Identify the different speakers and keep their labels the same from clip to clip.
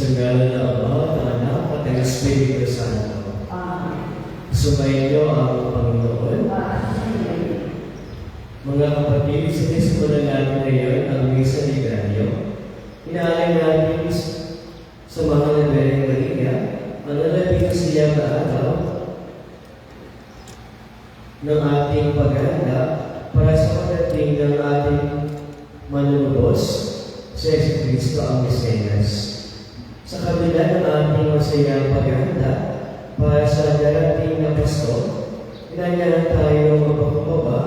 Speaker 1: Sa ngalan ng Ama, ng Anak, at ng Espiritu Santo. Sumayin ang Panginoon. Mga kapatid, sinisimulan natin ngayon ang Misa ni Gallo. Inaalay natin sa mga Nabereng Maria ang nalabing siyang na araw ng ating paghahanda para sa pagdating ng ating manunubos sa Jesucristo ang Mesias. Sa kabila ng ating masayang paghahanda para sa darating na Pasko, inanyahan tayo magpapababa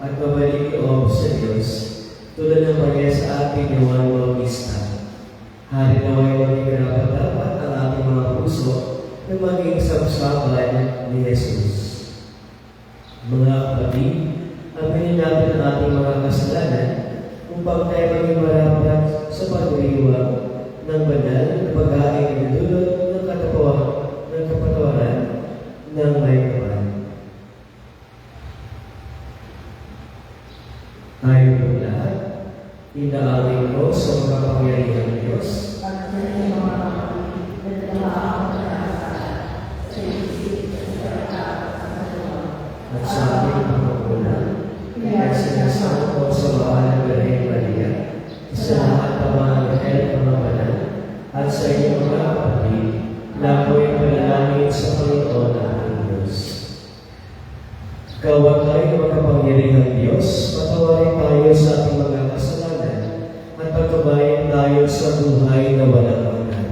Speaker 1: at mabalik loob sa Diyos tulad ng Maria sa ating Juan Bautista. Hari naway maging karapat-dapat ang ating mga puso na maging sabsaban ni Jesus. Mga kapatid, aminin natin ang ating mga kasalanan upang tayo maging marapat sa pag-iwag ng banal na pag-aing na dulot ng kapatawaran ng may kapal. Tayo po lahat, inaalay ko sa makapangyarihang Diyos at sa ating pangunguna, sinasama ko sa mahal na Birhen Maria, sa lahat ng mga anghel mga banal, at sa inyong mga kapatid, na ako'y panalangin sa Panginoon na ating Diyos. Kawagay makapangyarihang Diyos, patawarin tayo sa ating mga kasalanan at pagkabayan tayo sa buhay na walang hanggan.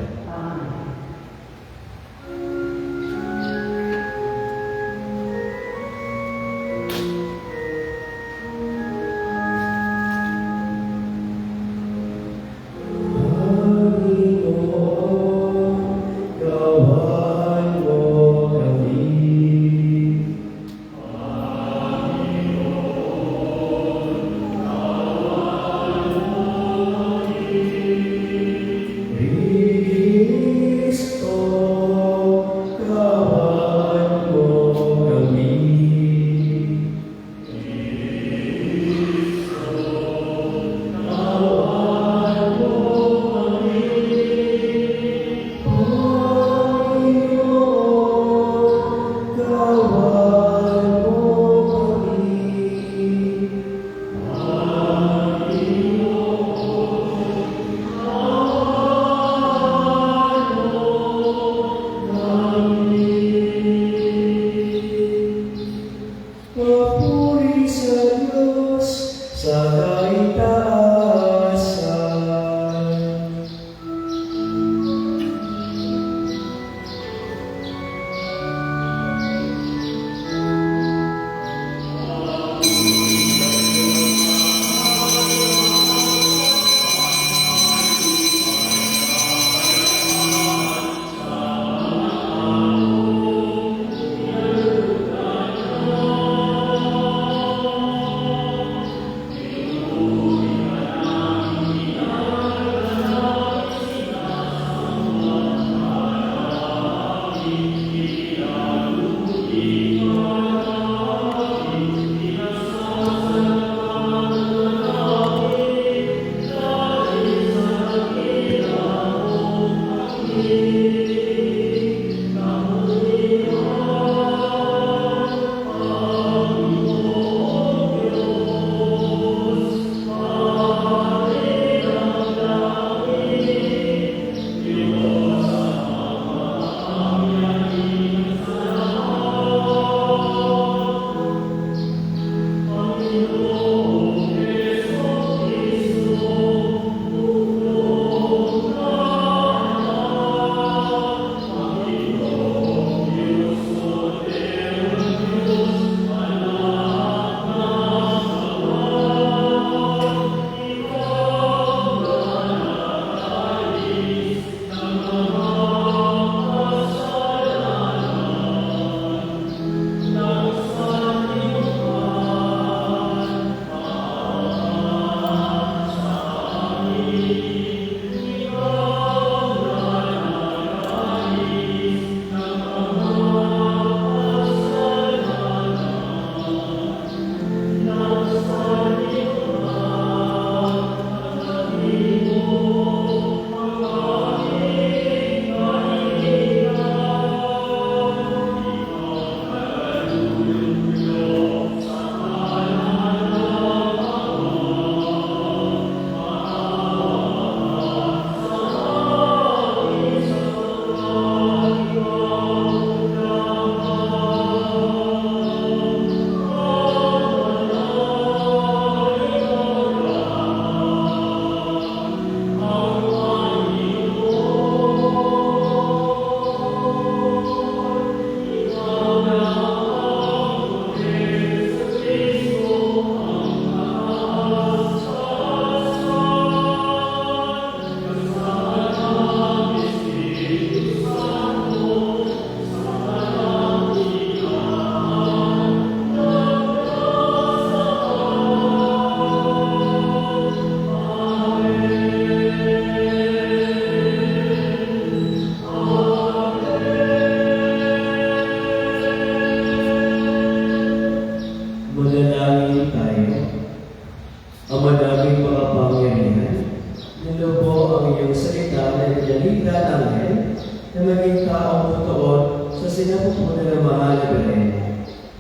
Speaker 1: bigla namin na maging taong totoo sa sinapupunan ng mahal na Belen.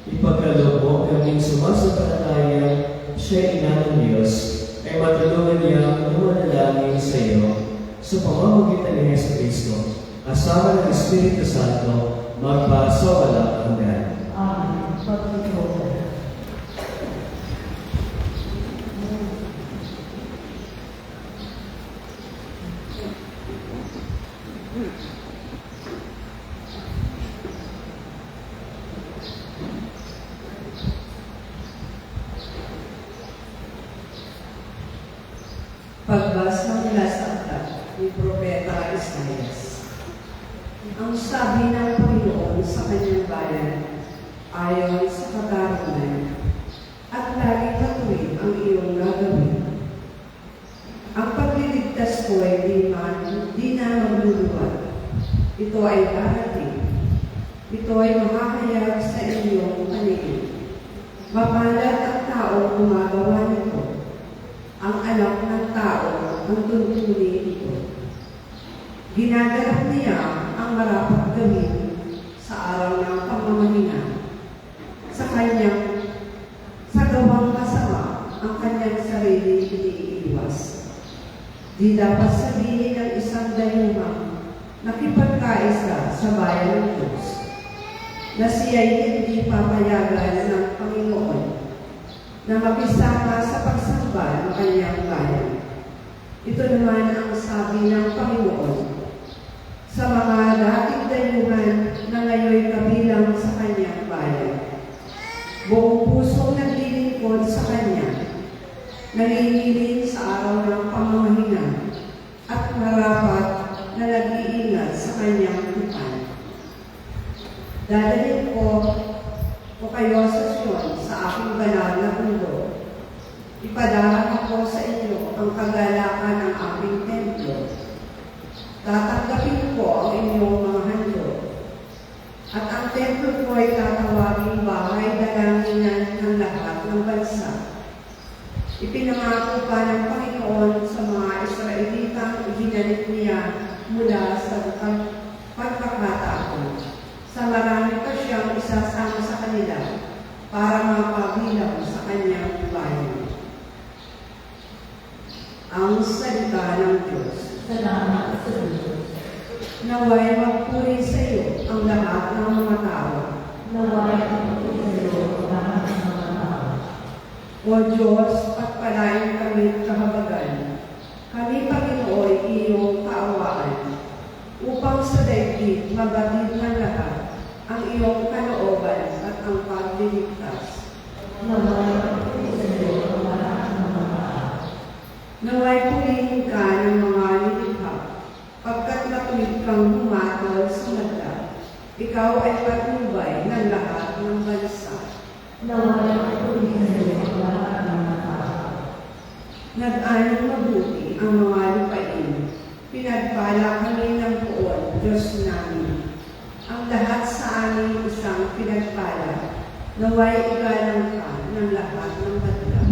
Speaker 1: Ipagkaloob mo kaming sumasampalataya siya ina ng Diyos ay matulungan niya lumanalangin sa iyo sa pamamagitan ni Yesu Cristo, asama ng Espiritu Santo, magpa sa walang hanggan.
Speaker 2: Amen. Pagkikot.
Speaker 3: Pagbasa mula sa aklat ni Propeta Isaias. Ang sabi ng Panginoon sa kanyang bayan, ayon sa katarungan, at lagi patuloy ang iyong gagawin. Ang pagliligtas ko ay di na magluluwag. Ito ay darating. Ito ay makakayag sa inyong paligid. Mapalad ang taong gumagawa nito. Ang anak ng tao ang tuntunin ito. Ginaganap niya ang marapat gawin sa araw ng pamamahinga. Sa gawang masama, ang kanyang sarili iniiwas. Di dapat sabihin ng isang dayumang nakipagkaisa sa bayan ng Diyos na siya'y hindi papayagan ng Panginoon na makisama sa pagsamba ng kanyang bayan. Ito naman ang sabi ng Panginoon sa mga dating dayuhan na ngayon kabilang sa kanyang bayan. Buong pusong naglilingkod sa kanya, nanginginig sa araw ng pamamahinga, at marapat na nag-iingat sa kanyang tipan. Dadalhin ko kayo sa Sion sa aking banal na mundo. Ipadarang ako sa inyo ang kagalakan ng aking templo. Tatanggapin ko ang inyong mga handog. At ang templo ko ay tatawaging bahay dalanginan ng lahat ng bansa. Ipinangako pa ng Panginoon sa mga Israelitang ginanit niya mula sa pagkakataon. Sa marami pa siyang isasama sa kanila para mapabilang sa kanyang bayan. Ang salita ng Diyos.
Speaker 2: Salamat sa Diyos.
Speaker 3: Naway magpuri sa iyo ang lahat ng mga tao.
Speaker 2: Naway magpuri sa iyo ang lahat ng mga tao.
Speaker 3: O Diyos, pagpalain kami kahabagan. Kami, Panginoon, iyong kaawaan, upang sa daigdig mabatid ng lahat ang iyong kalooban at ang pagliligtas.
Speaker 2: Naway magpuri sa iyo ang lahat ng mga tao.
Speaker 3: Naway purihin ka ng mga nilikha, pagkat matuwid kang humatol sa madla. Ikaw ay patnubay ng lahat ng bansa.
Speaker 2: Naway magpuri sa iyo ang lahat ng mga tao.
Speaker 3: Nag-anong mabuti ang mga lupain. Pinagpala kami ng poon, Diyos namin. Ang lahat sa amin isang pinagpala. Naway igalang ka ng lahat ng madla.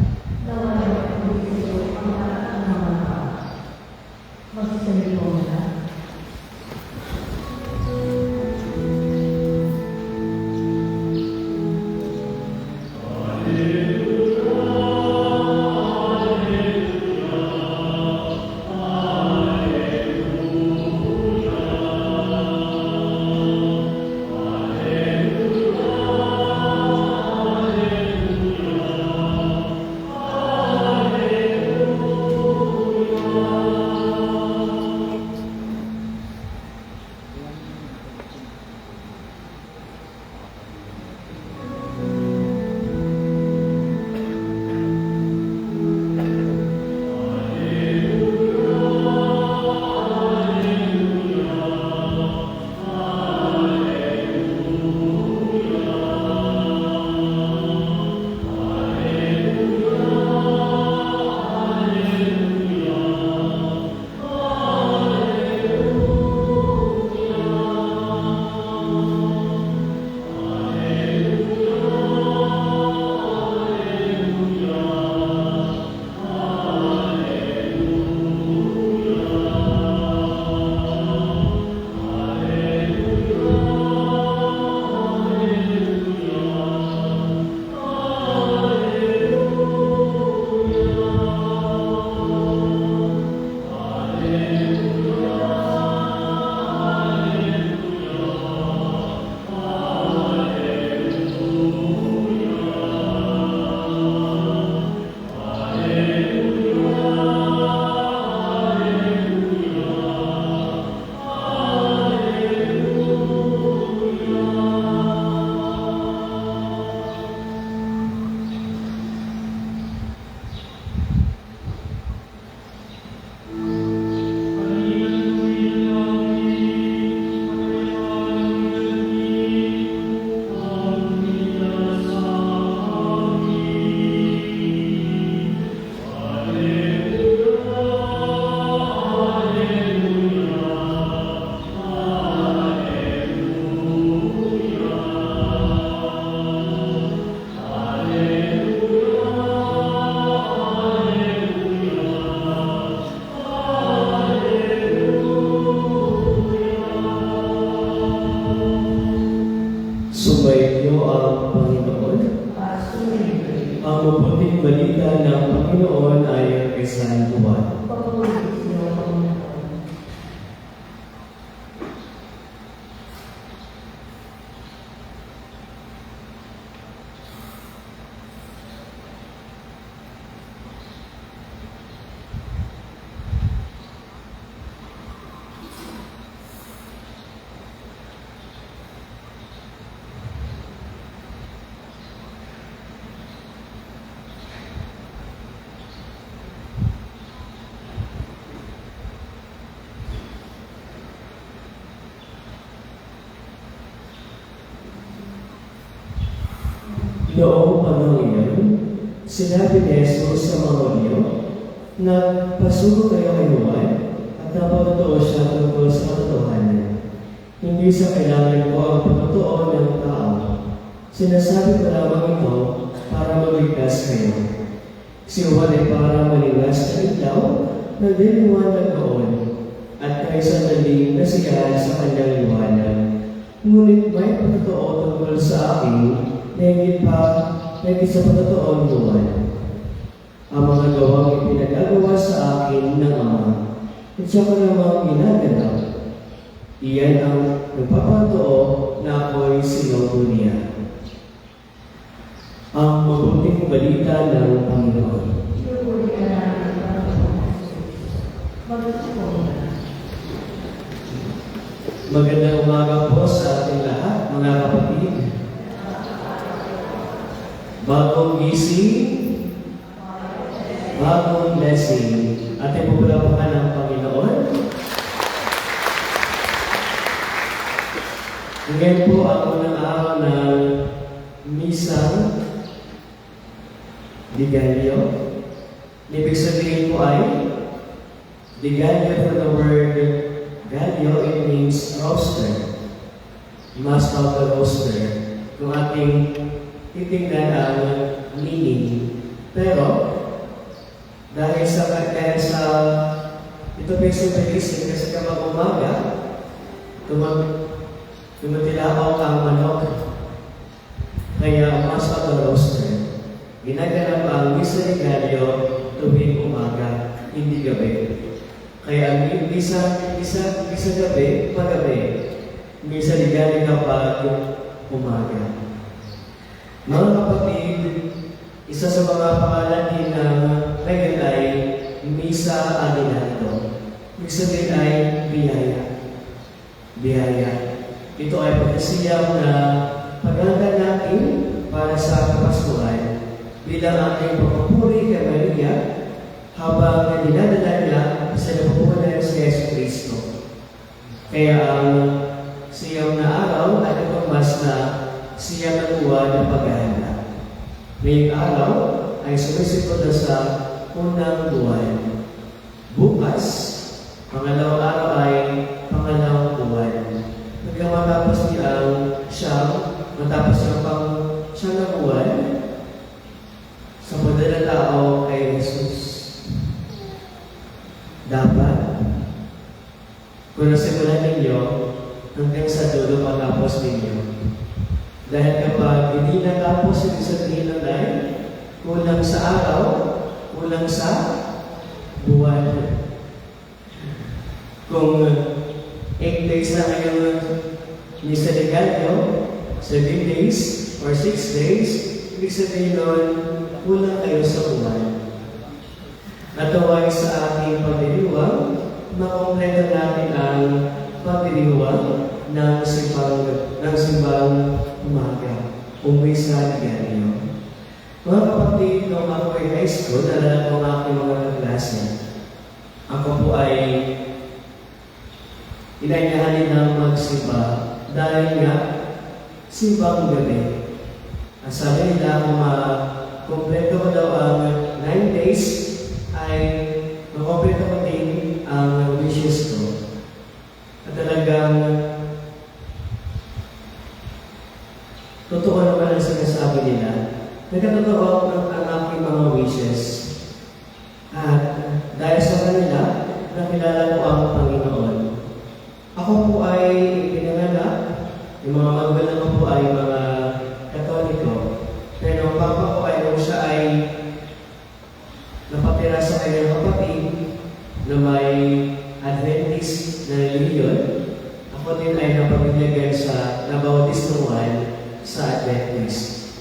Speaker 2: Naway magpuri sa iyo ang lahat ng mga tao. Magsalita na.
Speaker 1: mabuting balita ng Panginoon ayon kay San Juan.
Speaker 2: Papuri sa iyo, Panginoon.
Speaker 1: Noong panahon iyon, sinabi ni Jesus sa mga hudyo na pasuko kayo kay Juan at napatutuo siya tungkol sa katotohanan. Hindi sa kailangan ko ang pagtotoo ng tao. Sinasabi ko lamang ito para maligtas kayo. Si Juan ay para maliwas na ilaw na diniwanag noon at kay sandaling nasiyahan sa kanyang liwanag. Ngunit may pagtotoo tungkol sa akin na higit sa pagtotoo Juan. Ang mga gawang ipinagagawa sa akin ng Ama at siya ko namang ginagalaw. Iyan ang nagpapatoo na ako'y sinugo niya. Ang mabuting balita ng Panginoon.
Speaker 2: Pinupuri ka namin, Panginoon. Magpapuri ka.
Speaker 1: Magandang umaga po sa ating lahat, mga kapatid. Bagong gising, bagong blessing. Ating pupulapakan ng Panginoon. Ngayon po ang unang araw ng Misang Digalio. Ibig sabihin po ay Digalio from the word Galio, it means roaster. Mass of the roaster. Kung ating titingnan ang meaning. Pero, dahil sa ito may sumilisin kasi kapag umaga, tumatilabaw ka ang manok. Kaya, Mass of the roaster. Ginaganap ang Misa ni Galio tuwing umaga, hindi gabi. Kaya ang misa gabi, pagabi. Misa ni Galio kapag umaga. Mga kapatid, isa sa mga pangalan din ng ngayon ay Misa Aguinaldo. Ibig sabihin ay biyaya. Biyaya. Ito ay pagkasiyam na paghanda natin para sa Kapaskuhan bilang ating pagpupuri kay Maria habang dinadala nila sa napupunan si Yesu Cristo. Kaya ang siyam na araw ay nagpamas na siya nakuha ng paghahanda. Ngayong araw ay sumisipot na sa unang buwan. Bukas, pangalawang araw ay pangalawang buwan. Matapos niyang matapos niyang siyang na buwan, sa padala tao kay Jesus. Dapat, kung nasimulan ninyo, hanggang sa dulo matapos ninyo. Dahil kapag hindi natapos, ibig sabihin ng dahil, kulang sa araw, kulang sa buwan. Kung 8 days na kayong Misa ni Galio, 7 days or 6 days, ibig sabihin nun, kulang kayo sa buwan. Natuway sa ating pagdiriwang, makompleto natin ang pagdiriwang ng simbang umaga, Misa ni Galio. Mga kapatid, nung ako ay high school, nalala ko ang aking mga kaklase. Ako po ay inanyahanin ng magsimba dahil nga simbang gabi. Ang sabi nila kung kompleto ko daw ang 9 days ay makompleto ko din ang wishes ko. At talagang totoo naman ang sinasabi nila. Nagkatotoo ang aking mga wishes. At dahil sa kanila, nakilala ko ang Panginoon. Ako po ay pinanganak, yung mga magulang ko po ay mga Katoliko. Pero ang papa ko ay nung siya ay na may Adventist na religion. Ako din ay napabinyagan sa nabautismuhan sa Adventist.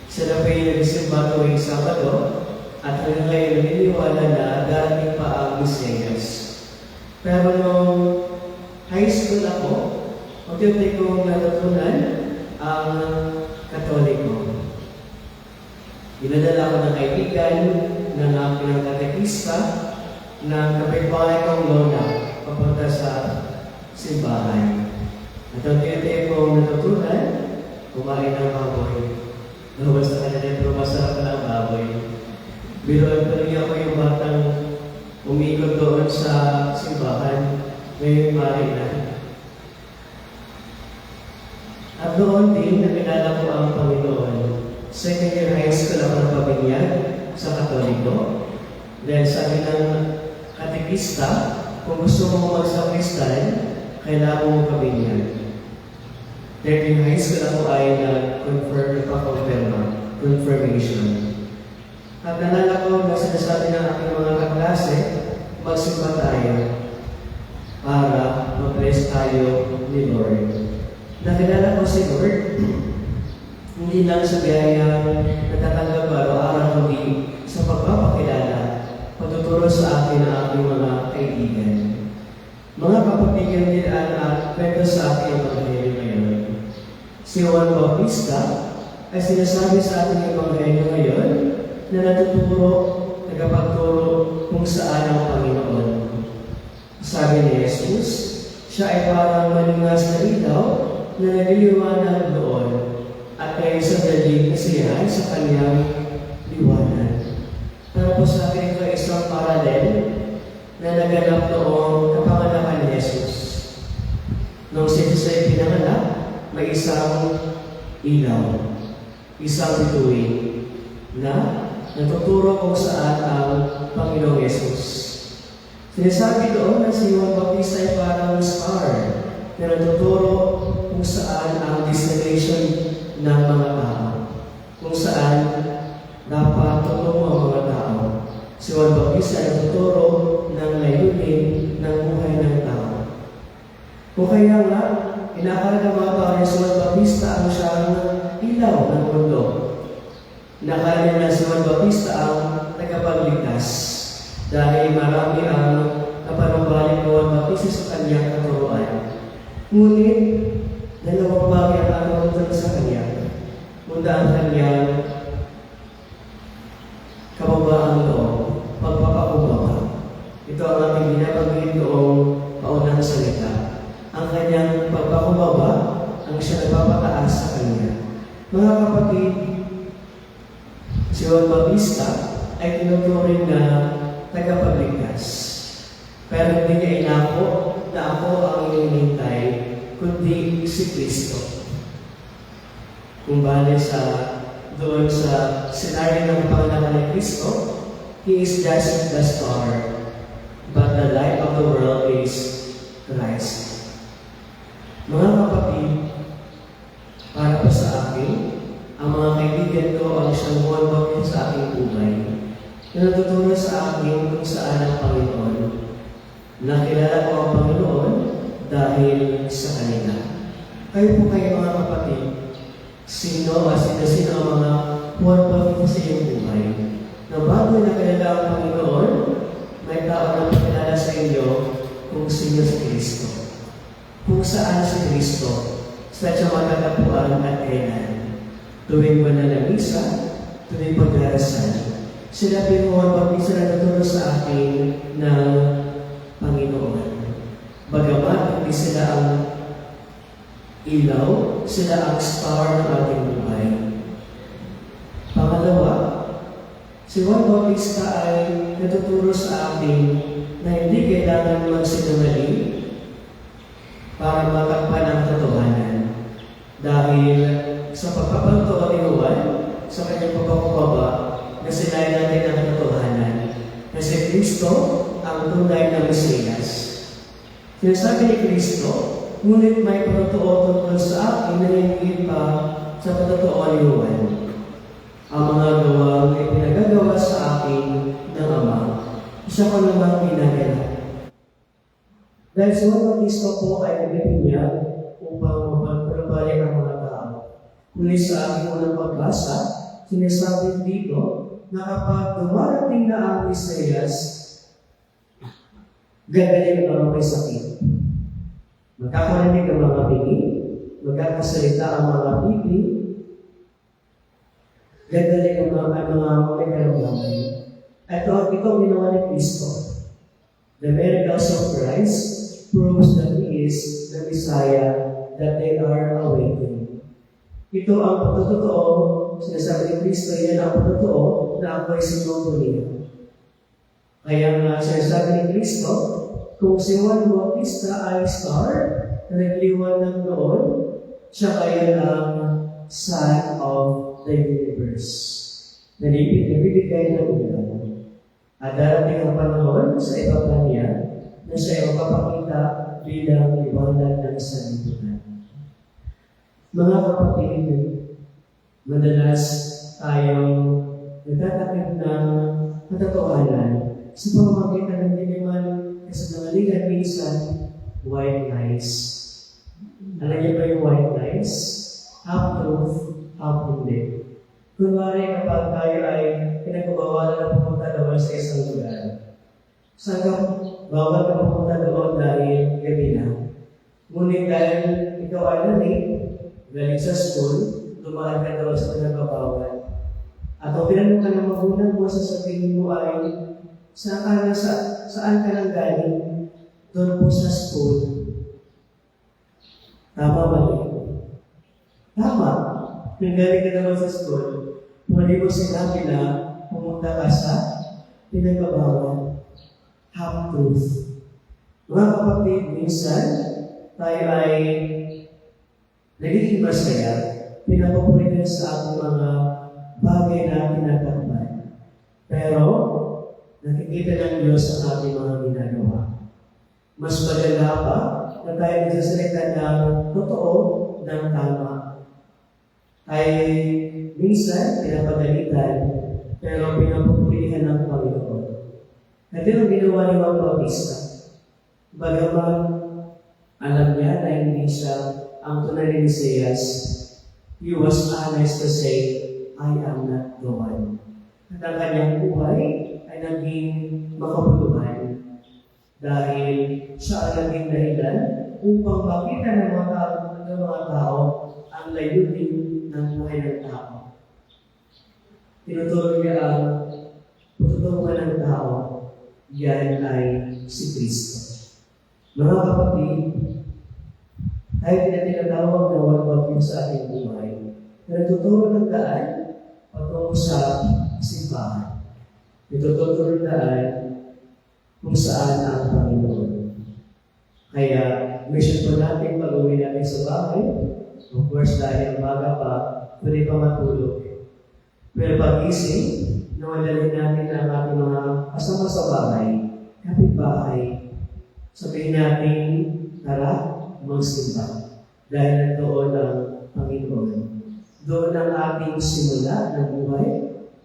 Speaker 1: Sila pa yung nagsimba tuwing Sabado at hanggang ngayon naniniwala na darating pa ang Mesiyas. Pero nung high school ako, unti-unti kong natutunan ang Katoliko. Dinadala ko ng kaibigan ng aking katekista ng kapitbahay kong lola papunta sa simbahan. At unti-unti kong natutunan kumain ng baboy. Lumabas na kanila pero masarap na ang baboy. Biruan pa rin ako yung batang umiikot doon sa simbahan. Ngayon mari na. At doon din nakilala ko ang Panginoon. Second year high school ako napabinyag sa Katoliko. Dahil sabi ng katekista, kung gusto mo magsakristan, kailangan mo kabinyag. Third year high school ako ay confirmation. At nalala ko na sinasabi ng aking mga kaklase, magsimba tayo para mag-bless tayo ni Lord. Nakilala ko si Lord, hindi lang sa biyaya natatanggap araw-araw, kundi sa pagpapakilala, pagtuturo sa akin ng aking mga kaibigan. Mga kapatigan din ang kwento sa akin ang Ebanghelyo ngayon. Si Juan Bautista ay sinasabi sa ating Ebanghelyo ngayon na natuturo, nagpapagturo kung saan ang Panginoon. Sabi ni Jesus, siya ay parang malingas na ilaw na naliliwanag doon at kayo sa dalig kasiyahan sa kanyang liwanag. Tapos sabi ito isang paralel na naganap noong kapanganakan ni Jesus. Nung si Jesus ay pinanganak, may isang ilaw, isang bituin na natuturo kung saan ang Panginoong Jesus. Sinasabi doon na si Juan Bautista ay parang star na natuturo kung saan ang destination ng mga tao, kung saan dapat tutungo ang mga tao. Si Juan Bautista ay natuturo ng layunin ng buhay ng tao. Kung kaya nga, inakala ng mga tao na si Juan Bautista ang siyang ilaw ng mundo. Inakala nila si Juan Bautista ang tagapagligtas dahil marami ang napanumbalik ng Juan Bautista sa kanyang katuruan. Ngunit, dalawang bagay ang natutunan sa kanya. Muna ang kanyang kababaang loob, pagpapakumbaba. Ito ang ating binabanggit noong paunang salita. Ang kanyang pagpakumbaba, ang siya nagpapataas sa kanya. Mga kapatid, si Juan Bautista ay tinuturing na tagapagligtas. Pero hindi niya inako na ako ang inihintay, kundi si Kristo. Kung bali doon sa senaryo ng pangalaman ni Kristo, He is just the star, but the light of the world is Christ. Mga kapatid, para po sa akin, ang mga kaibigan ko ang siyang buwan sa aking buhay, na natuturo sa akin kung saan ang Panginoon. Nakilala ko ang Panginoon dahil sa kanila. Kayo po kayo mga kapatid, sino ang mga buwan sa iyong buhay, na bago nakilala ang Panginoon, may tao na pakilala sa inyo kung sino si Kristo. Kung saan si Kristo, sa siyang magkatapuan at kailan. Tuwing mananamisa, tuwing pagdarasal, sila pinuha pag-isa na natulong sa akin ng Panginoon. Bagamat hindi sila ang ilaw, sila ang star ng ating buhay. Pangalawa, si Juan Bautista ay natuturo sa atin na hindi kailangan magsinungaling para matakpan ang katotohanan. Dahil sa pagpapagtuwa ni Juan, sa kanyang pagpapababa, na sinayin natin ang katotohanan na si Kristo ang tunay na Mesiyas. Sinasabi ni Kristo, ngunit may patotoo tungkol sa akin na hindi pa sa patotoo ni Juan. Ang mga gawang ay pinagagawa sa akin ng Ama, isa ko namang pinagagawa. Dahil si Juan Bautista po ay nagbibinyag upang mapagpalabalik ang mga tao. Ngunit sa aking unang pagbasa, sinasabi dito na kapag dumarating na ang Mesiyas, gagaling ang may sakit. Magkakarinig ang mga bingi, magkakasalita ang mga pipi, gagaling ang mga may karamdaman. Ito ang ginawa ni Kristo. The miracles of Christ proves that He is the Messiah that they are awaiting. Ito ang pagtotoo, sinasabi ni Kristo, yan ang pagtotoo na ako ay sinundo niya. Kaya nga sinasabi ni Kristo, kung si Juan Bautista ay star na nagliwanag noon, siya kaya ang Son of the Universe. Nagbibigay ng ulan. At darating ang panahon sa ibaba niya na siya ay magpapakita bilang liwanag ng sanlibutan. Mga kapatid, madalas tayong nagtatakip ng katotohanan sa pamamagitan ng diliman kasanungalingan minsan white lies. Alam niyo ba yung white lies? Half truth, half hindi. Kunwari kapag tayo ay pinagbabawalan na pumunta doon sa isang lugar. Saan bawal ka pumunta doon dahil gabi na. Ngunit dahil ikaw ay nanig, galing sa school, dumaan ka doon sa pinagbabawal. At kung pinanong ka ng magulang mo, sasabihin mo ay, saan ka nang galing? Doon po sa school. Tama ba rin? Tama. Kung galing ka naman sa school, muli mo sinabi na pumunta ka sa pinagbabawal. Half-truth. Mga kapatid, minsan tayo ay nagiging masaya, pinapapurihan sa ating mga bagay na tinatakpan. Pero, nakikita ng Diyos ang ating mga ginagawa. Mas maganda pa na tayo nagsasalita ng totoo ng tama. Ay minsan, pinapagalitan, pero pinapupurihan ng Panginoon. At yun ang ginawa ni Juan Bautista. Bagaman, alam niya na hindi siya ang tunay ni Mesiyas, he was honest to say, I am not the one. At ang kanyang buhay ay naging makabuluhan dahil siya ang naging dahilan upang makita ng mga tao ang layunin ng buhay ng tao. Tinuturo niya ang pagtutungan ng tao, yan ay si Kristo. Mga kapatid, kahit na tinatawag na walwag sa ating buhay, na nagtuturo ng daan patungo sa simbahan. Nagtuturo ng daan kung saan ang Panginoon. Kaya, mission po natin pag-uwi natin sa bahay. Of course, dahil umaga pa, pwede pa matulog. Pero pag-ising, nawadalhin natin ang ating mga kasama sa bahay, kapitbahay. Sabihin natin, tara, magsimba. Dahil nandoon ang Panginoon. Doon ang ating simula ng buhay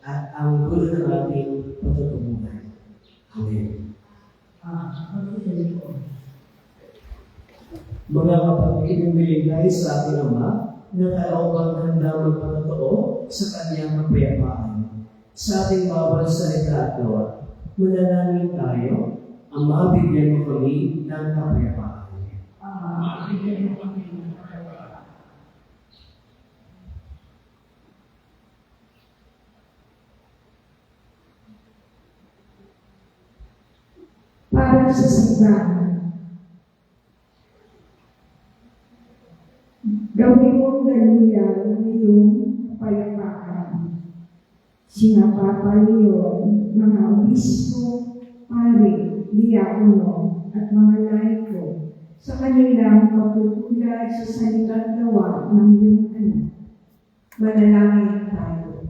Speaker 1: at ang gulo ng ating patutunguhan. Amen. Mga kapatid, humiligay sa ating Ama na kalaupang handa magpatotoo sa kanyang kapayapaan. Sa ating bawal salita at gawa, manalangin tayo ang mabigyan mo kami ng kapayapaan.
Speaker 2: Para sa simbahan, gawin mong daluyan ng iyong kapayapaan. Sina Papa Leon, mga obispo, pari, diakono, at mga laiko, sa kanilang pagtutulad sa salitang gawa ng iyong anak. Manalangin tayo.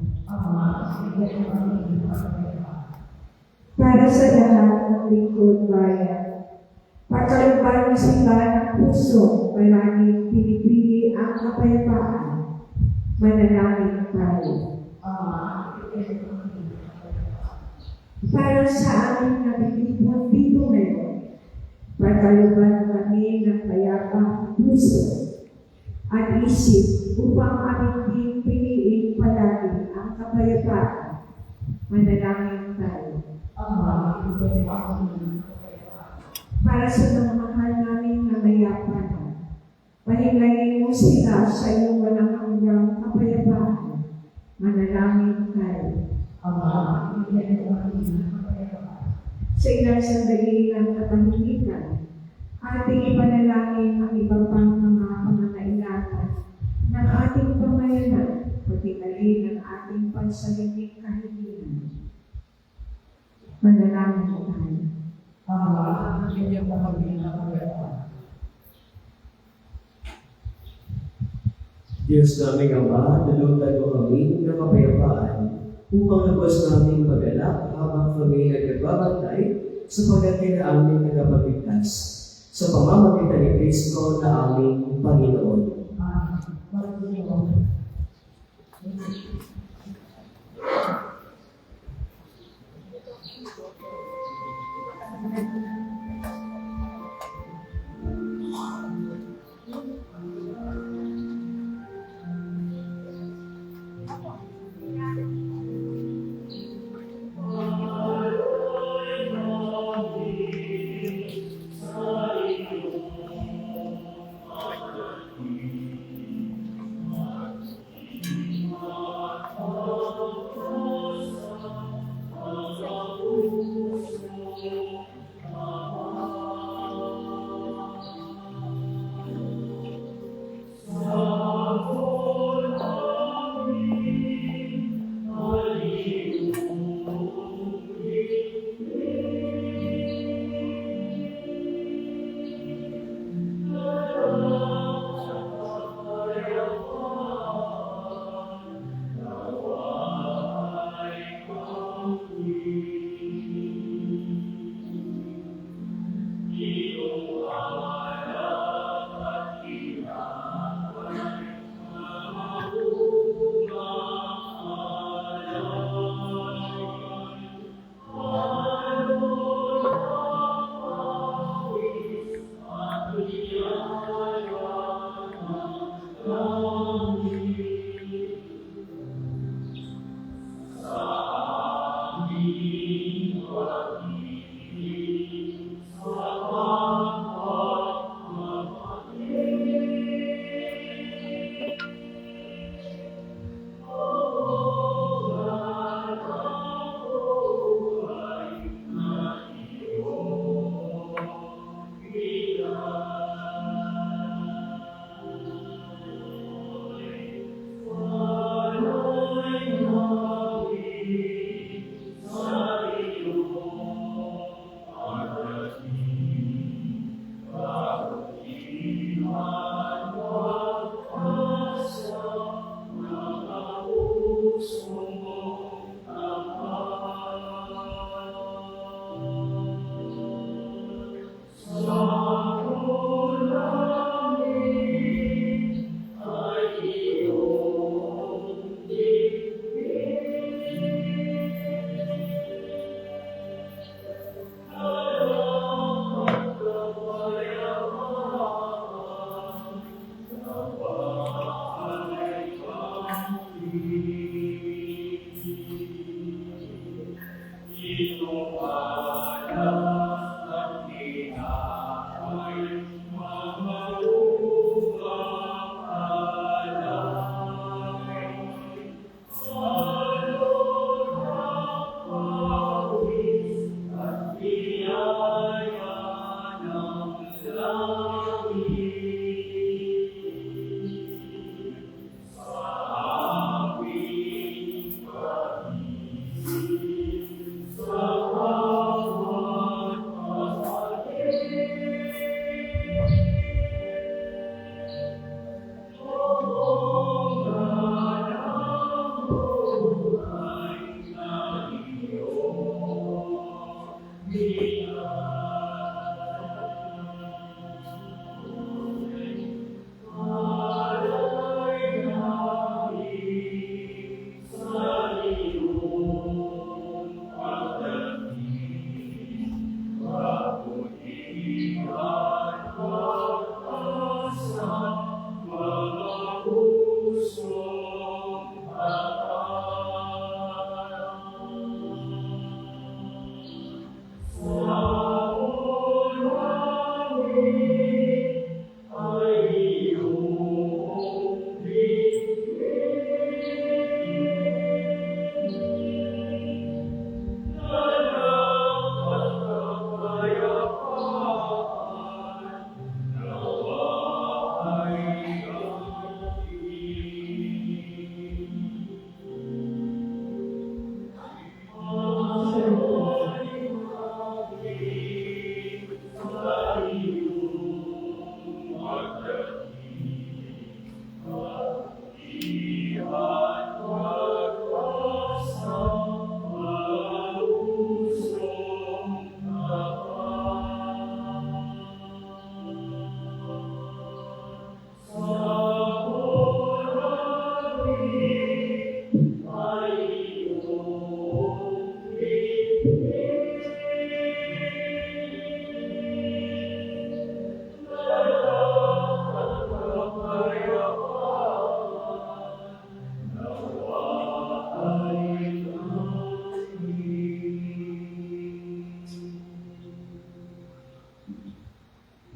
Speaker 2: Para sa lahat ng lingkod bayan, pagkalupaan ng simbahan ng puso, palaging pinipili ang kapayapaan. Manalangin tayo. Para sa aming napipilipuan dito ngayon, Pagkaluban kami ng payapa puso at isip upang aming din piliin palagi ang kapayapaan. Manalangin tayo. Para sa mga mahal namin na mayapan, pahingayin mo sila sa iyong walang hanggang kapayapaan. Manalangin tayo. Sa ilang sandali ng katahimikan, ating ipanalangin ang ibang pang mga pangangailangan ng ating pamayanan, pati na rin ang ating pansalinig kahilingan. Manalangin tayo.
Speaker 1: Diyos naming Ama, nalutad mo kami ng kapayapaan upang labas namin magalak habang kami nagbabantay sa pagdating na aming nagpapagligtas sa pamamagitan ni Kristo na aming Panginoon.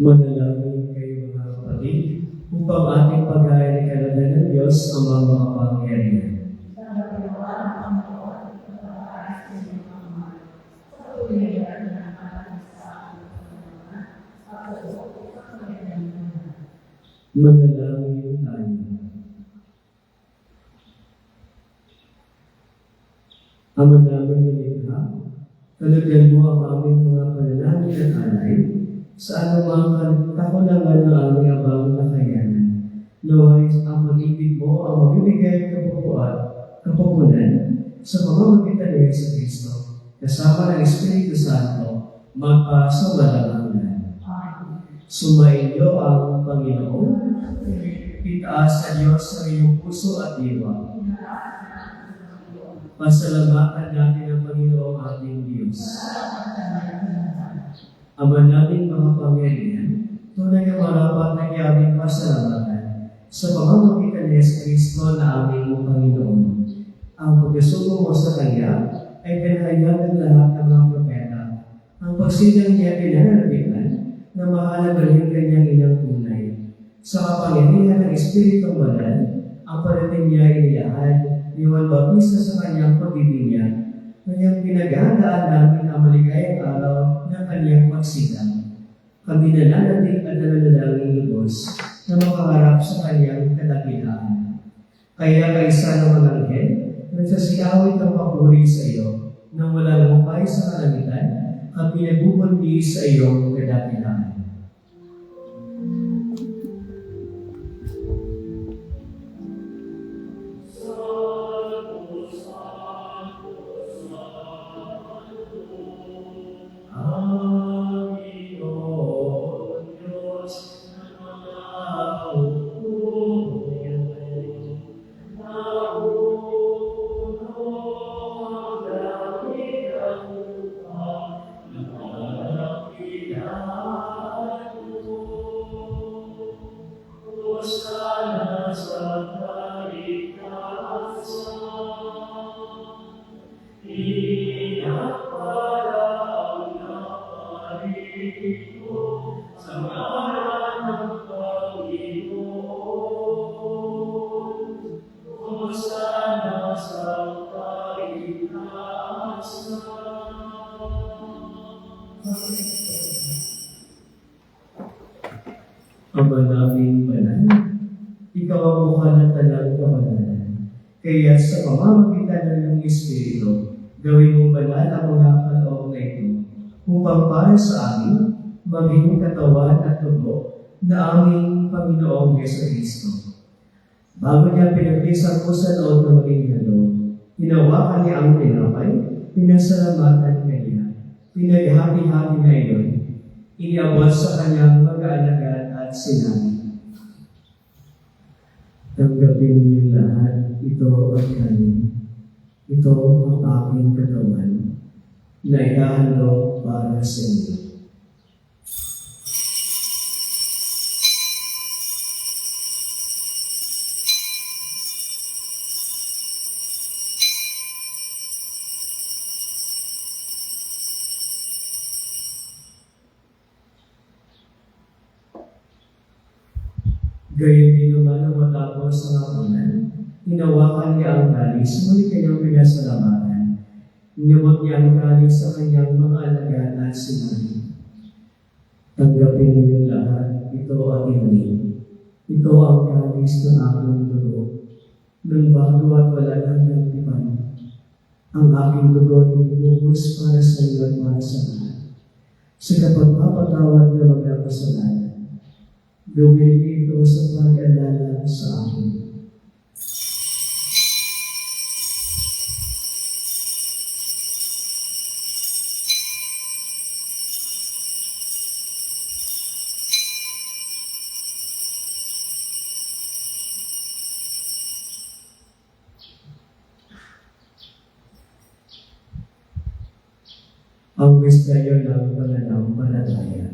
Speaker 1: Manalangin kayo mga kapatid, upang ating pag-aari kalagyan ng Diyos ang mga makapangyarihan. Manalangin tayo. Ama namin na likha, kalagyan mo ang aming mga panalangin at alay sa anumang kakulangan ng aming abang kakayanan. Naway ang pag-ibig mo ang mabibigay kabuuan, kapupunan sa pamamagitan ni Yesu Kristo, kasama ng Espiritu Santo, magpa sa walang hanggan. Sumainyo ang Panginoon, itaas sa Diyos sa iyong puso at diwa. Pasalamatan natin ang Panginoong ating Diyos. Ama naming mga pamilya, tunay na marapat na iyaming pasalamatan sa pamamagitan ni Yesu Kristo na aming Panginoon. Ang pagkasuko mo sa Kanya ay pinahayag ng lahat ng mga propeta. Ang pagsilang niya pinananabikan na mahalaga rin kanyang inang tunay. Sa kapangyarihan ng Espiritu Banal, ang parating niya inilaan ni Juan Bautista sa kanyang pagbibinyag, kanyang pinaghahandaan namin ang maligayang araw ng kanyang pagsilang. Kami nananatig at nananalangin lubos na makaharap sa kanyang kadakilaan. Kaya kaisa ng mga anghel, nagsasiawit ang papuri sa iyo nang walang hukay sa kalangitan at pinagbubunti sa iyong kadakilaan. Ama naming banal, ikaw ang mukha ng talang kabanalan. Kaya sa pamamagitan ng iyong Espiritu, gawin mo banal ang mga kaloob na ito, upang para sa amin, maging katawan at tubo na aming Panginoong Yesu Kristo. Bago niya pinagpisan ko sa loob ng maging halo, hinawakan niya ang tinapay, pinasalamatan kanya, pinaghati-hati na iyon, iniabot sa kanyang mag-aalagaan at sinabi, tanggapin ninyong lahat, ito ang kanin. Ito ang aking katawan na ihahandog para sa inyo. Gayon din naman ang matapos ang hapunan, hinawakan niya ang kalis, muli kanyang pinasalamatan. Inabot niya ang kalis sa kanyang mga alagad at sinabi, tanggapin ninyong lahat, ito ang inunin. Ito ang kalis ng aking dugo, ng bago at wala ng gantipan. Ang aking dugo ay bubus para sa iyo at para sa lahat. Sa kapagpapatawad na magkakasalanan, gawin ito sa pag-alala sa akin. Ang misteryo ng pananampalataya.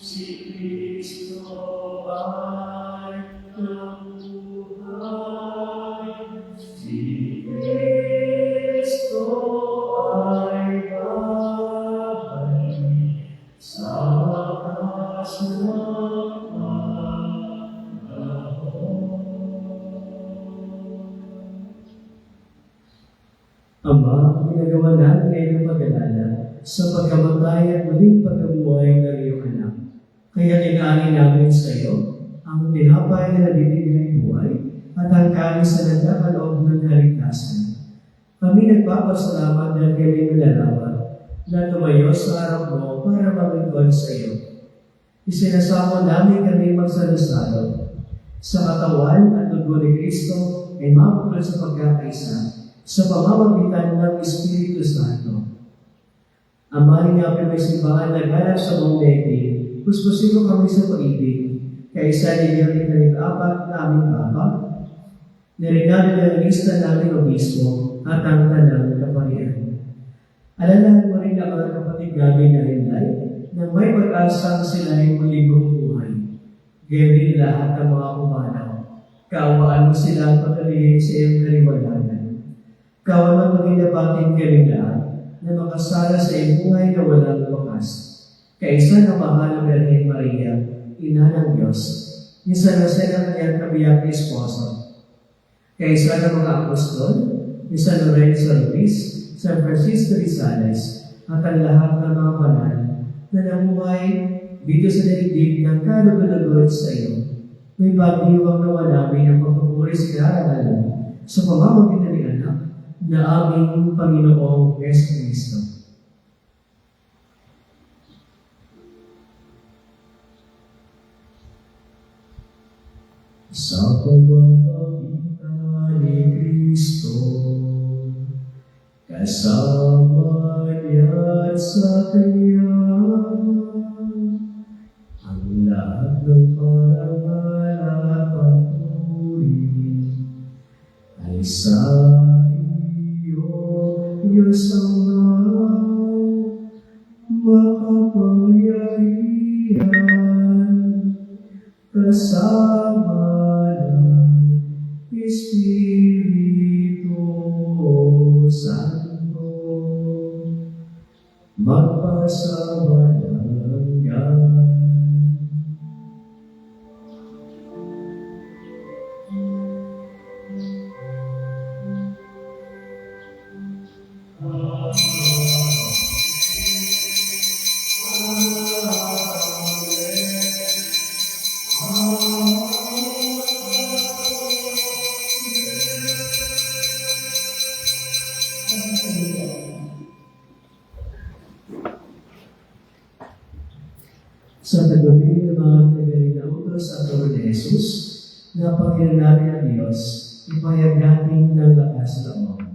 Speaker 1: Si Kristo Ama, ginagawa namin ngayon ang pag-alala sa pagkamatay at muling pagkabuhay ng iyong anak. Kaya inaani namin sa iyo ang tinapay na nabibigay buhay at ang kanin sa nagkakaloob ng kaligtasan. Kami nagpapasalamat dahil kami nalalaman na tumayo sa harap mo para maglingkod sa iyo. Isinasamo namin kami magsalasalo sa katawan at dugo ni Kristo ay mapulot sa pagkakaisa sa pamamagitan ng Espiritu Santo. Amahin nga may simbahan na ganap sa buong daigdig, puspusin mo kami sa pag-ibig, kaisa ninyo rin apat na aming Papa, nirinabi na lista namin obispo at ang tanang kaparihan. Alalahan mo rin ang mga kapatid namin na hinay na may pag-asang sila ay muling mabubuhay. Gaya din lahat ng mga kumanaw. Kaawaan mo silang pagkalihin sa iyong kaliwanagan. Kawan mo maginabating kanilaan na makasala sa iyong buhay na walang wakas. Kaisa ng mahal na Birhen Maria, Ina ng Diyos, ni San Jose ng kanyang kabiyak na esposo. Kaisa ng mga apostol, ni San Lorenzo Ruiz, San Francisco de Sales, at ang lahat ng mga banal na namuhay dito sa daigdig ng kalugod-lugod sa iyo. May bagiwang nawa namin ang pagpupuri sa karangalan mo sa pamamagitan ni anak na aming Panginoong Yesu Cristo. Sa pamamagitan ni Cristo, kasama niya sa Kanya, ang lahat ng parangal at papuri ay sa iyo, Diyos Ama, makapangyarihan, kasama ng Espiritu Santo, magpasama ng God. Sa tagabi ng mga tagaling na utos at turo ni Jesus, na Panginoon natin ang Diyos, ipahayag natin ng lakas loob.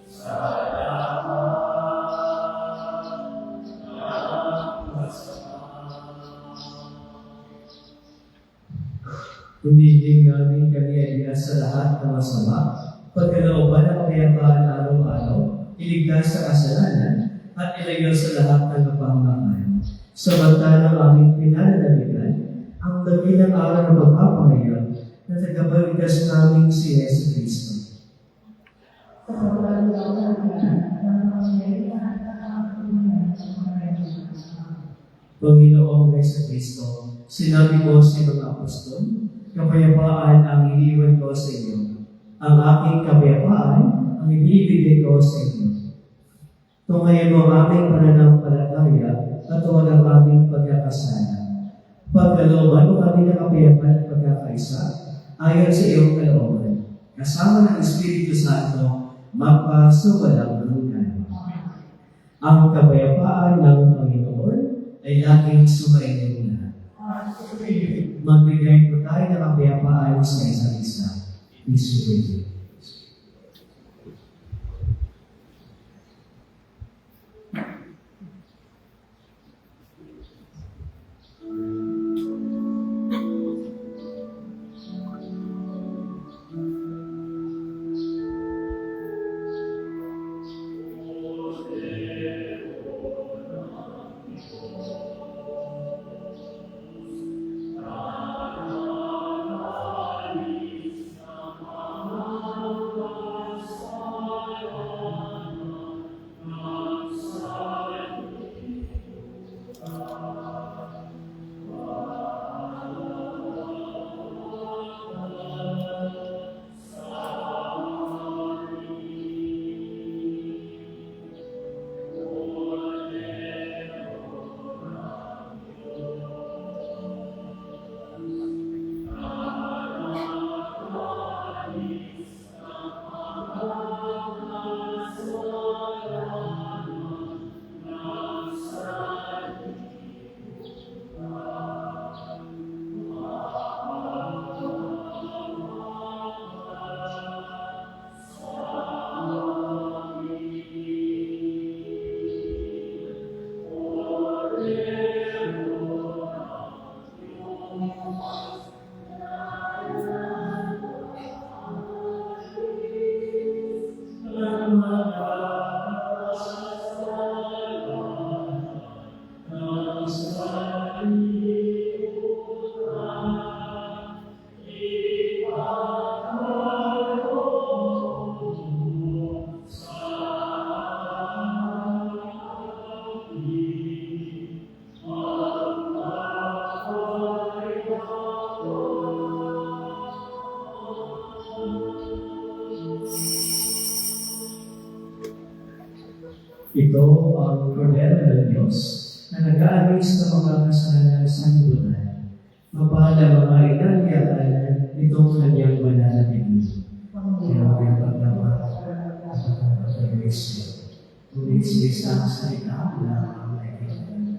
Speaker 4: Sa
Speaker 1: Kundi din namin kaniya sa lahat ng masama, pagkalooban ng kapayapaan araw-araw, iligtas sa kasalanan, at ilayo sa lahat ng kapahamakan. Samantalang aming pinananaligan, ang dakilang araw na magpapahayag na tagapagligtas namin si Yesu Cristo. Panginoong Yesu Cristo, sinabi mo sa mga apostol, kapayapaan ang iniwan ko sa inyo. Ang aking kapayapaan ang ibibigay ko sa inyo. Tungayan mo ang aming pananampalataya at huwag ang aming pagkakasala. Pagkalooban mo kami ng kapayapaan at pagkakaisa, ayon sa iyong kalooban, kasama ng Espiritu Santo, magpasuwalang hanggan. Ang kapayapaan ng Panginoon ay laging sumainyo lahat. Magbigay po tayo ng kapayapaan sa isa't isa. Peace be with you. Ito ang Kordero ng Diyos na nag-aalis ng mga kasalanan sa libutan. Mapahal ang mga inangyaan itong kanyang banal na bibig. Kaya may pagdapat at Kristo. Ulit-ulit ang salita na may kailangan.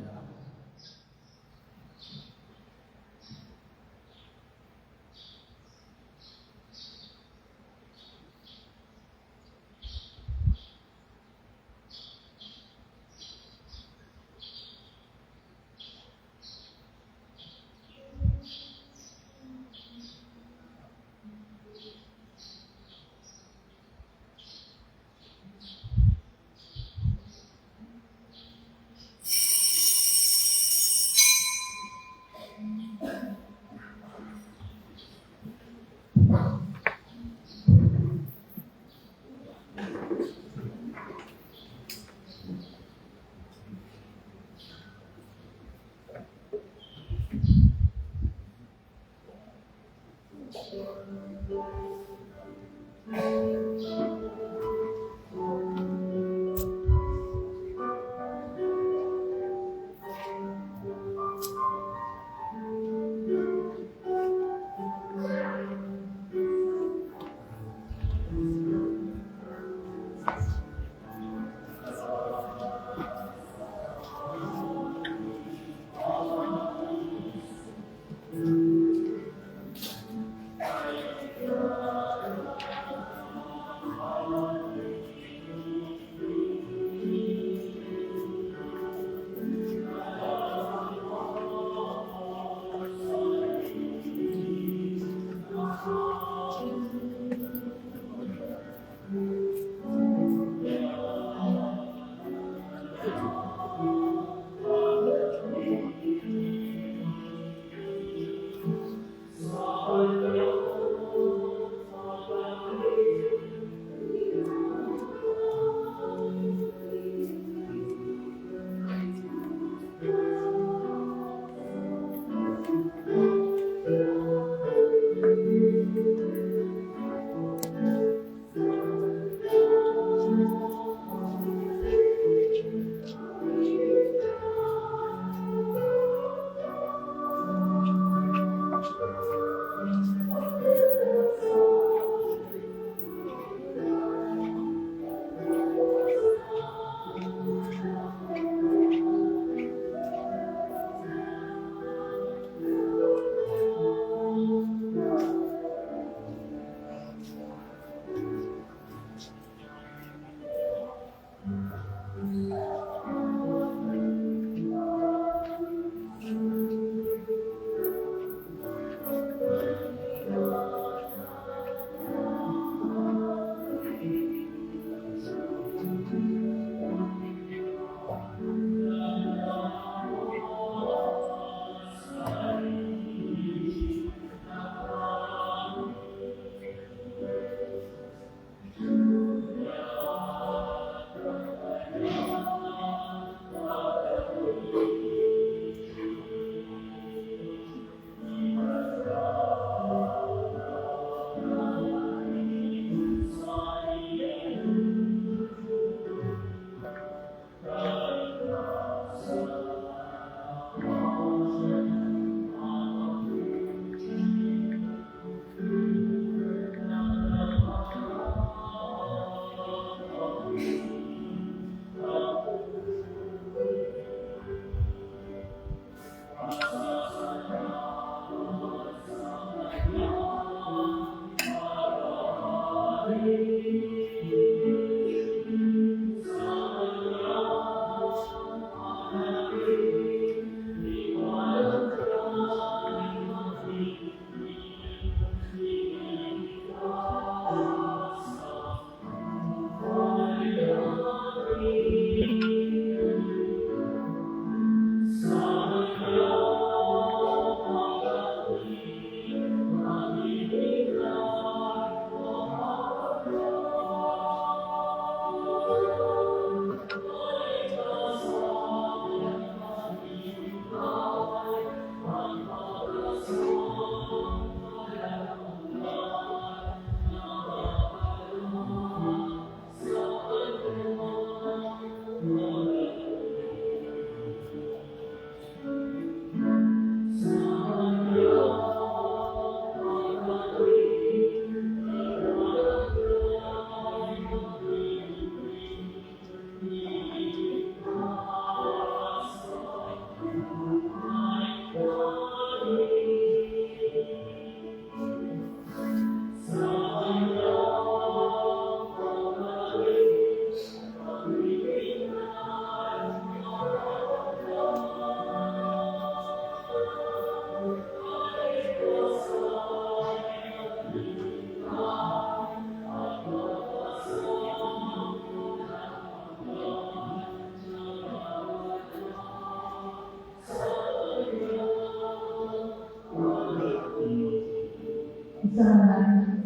Speaker 4: Isang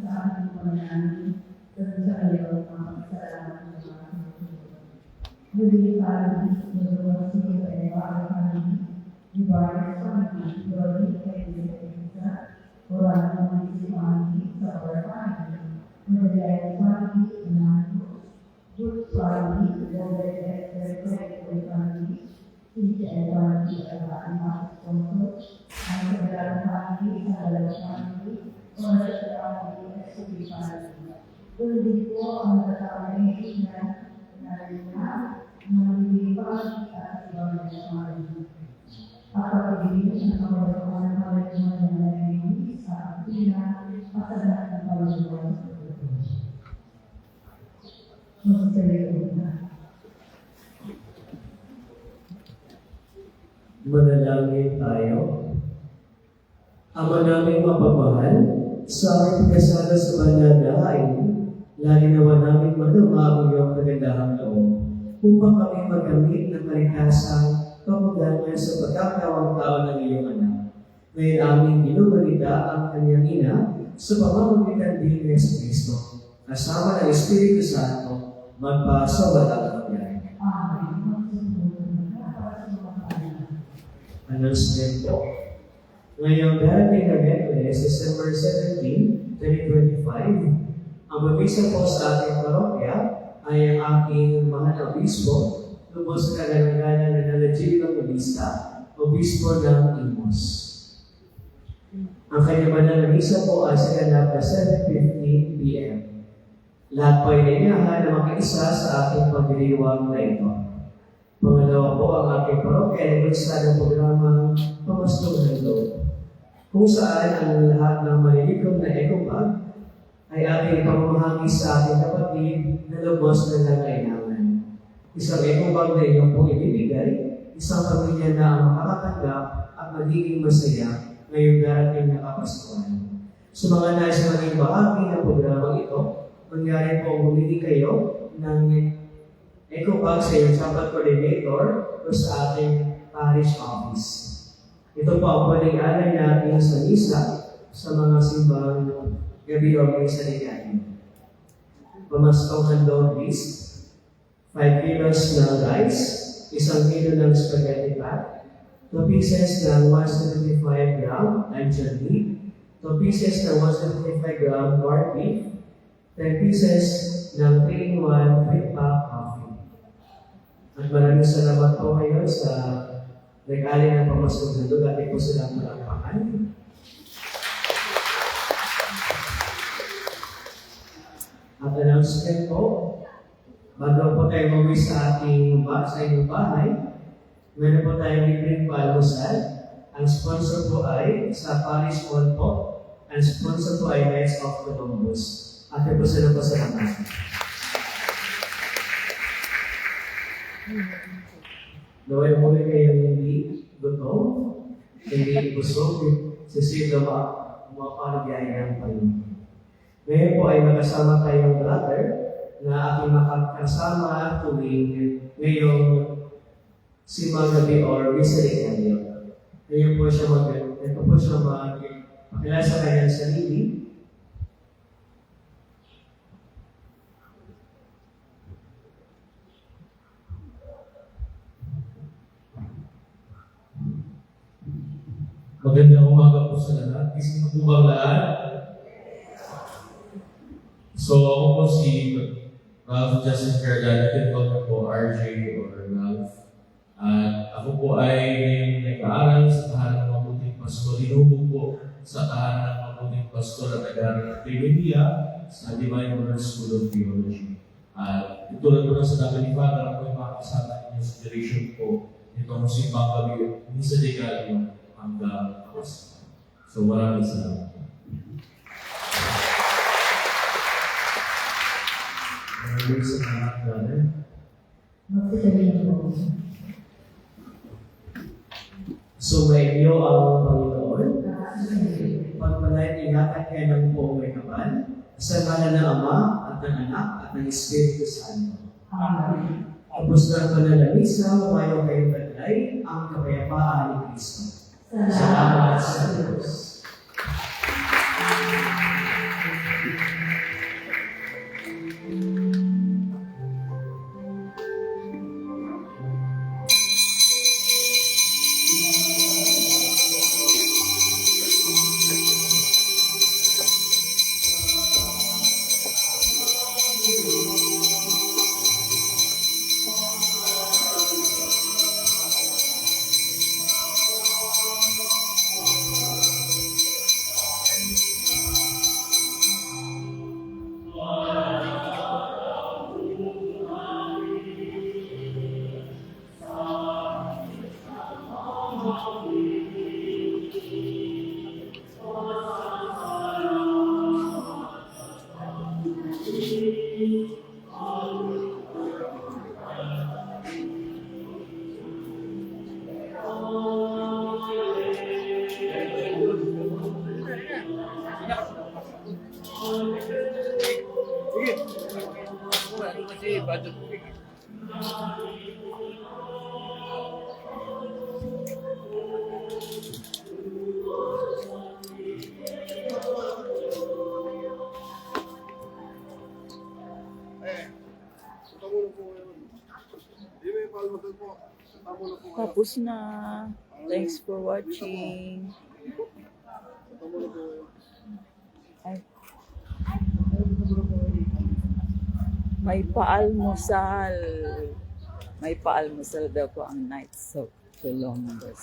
Speaker 4: sa ating Panginoon, sa iyo ang salamat sa ating Panginoon. Muli para sa sige ay kami, ibarat sa ating glory kay Isa, orang yang disimani sa orang menjadi kami dengan suami dan kami tidak kami adalah untuk adalah kami adalah kami oleh kami eksekusi. Begitu antara kami dan mendidik atas kami. Apakah ini akan bermanfaat yang bisa tidak akan bermanfaat
Speaker 1: Manalangin tayo. Ama namin mapagmahal, sa aming kasada sa banal na hain, lagi naman namin madama ang iyong kagandahang loob, upang kami magamit ng kaligtasan pagmudaan sa pagkakawang taon ng iyong anak. Ngayon aming ginubalita ang kanyang ina sa pamamagitan din ng Yesu Kristo, kasama ng Espiritu Santo, magpa sa walang hanggan. Announcement po. Ngayong darating na Miyerkules, December 17, 2025, ang mabisa po sa ating parokya ay ang aking mahal na obispo, lubos sa kaganagalan na Nalagilong Obispo ng Imos. Ang kanyang banal na misa po ay sa ganap na 7:15 p.m. Lahat po ay nainyahan na makiisa sa aking pagdiriwang na ito. Pangalawa po, ang aking parokya ay nagsa ng programang Pamastong ng Loob, kung saan ang lahat ng malilikom na ekobag ay ating pamamahagi sa ating kapatid na lubos ng nangailangan. Isang ekobag na inyong pong ibibigay, isang pamilya na ang makakatanggap at magiging masaya ngayong darating na Kapaskuhan. Sa mga nais maging bahagi ng programang ito, mangyari po bumili kayo ng ekobag sa iyong Sabbath Coordinator o sa ating parish office. Ito po ang paling-alay natin sa misa sa mga simbang gabi o misa ni natin. Pamastong handog list, 5 kilos ng rice, 1 kilo ng spaghetti pat, 2 pieces ng 175 gram anchovy, 2 pieces ng 175 gram corned beef, 10 pieces ng 3-in-1 3-pack coffee. At maraming salamat po ngayon sa regalo ng pamastong handog at po silang malakpakan. At announcement po, bago po tayo mawi sa inyong bahay, meron po tayong libreng paalmusal. Ang sponsor po ay sa Parish Hall po. Ang sponsor po ay Knights of Columbus. Ate po sila po sa naman. Gawin mo rin kayo hindi gutom, hindi busog, sisilo mapalagyan ng Panginoon. Ngayon po ay magkasama tayong brother na aking makakasama tuwing ngayong simagabi or misericordia. Ngayon po siya magpakilala sa kanyang sarili.
Speaker 5: Magandang umaga po sa lahat. Gising na po ba ang lahat? So ako po si Ralph Justin Cardano, tinatawag po RJ or Ralph. At ako po ay ngayong nag-aaral sa tahanan ng Mabuting Pastor. Tinubog po sa tahanan ng Mabuting Pastor at nag-aaral ng Teologiya sa Divine Word School of Theology. At tulad po ng sinabi ni Father, ako ay makakasama ng inspiration po nitong simbang gabi, minsan di galing hanggang akas. So maraming salamat.
Speaker 1: Maraming salamat, brother.
Speaker 4: Magsasabihin po.
Speaker 1: So, may iyo ang Panginoon. Pagpalain ingatan kayo ng buong may kapal, sa ngalan ng Ama at ng Anak at ng Espiritu Santo.
Speaker 4: Amen.
Speaker 1: Tapos ng panalangisa, mamayong kayong taglay ang kapayapaan ni Kristo. Salamat sa Diyos.
Speaker 6: Tapos na. Thanks for watching. Ay. May paalmusal. May paalmusal daw po ang Knights of Columbus.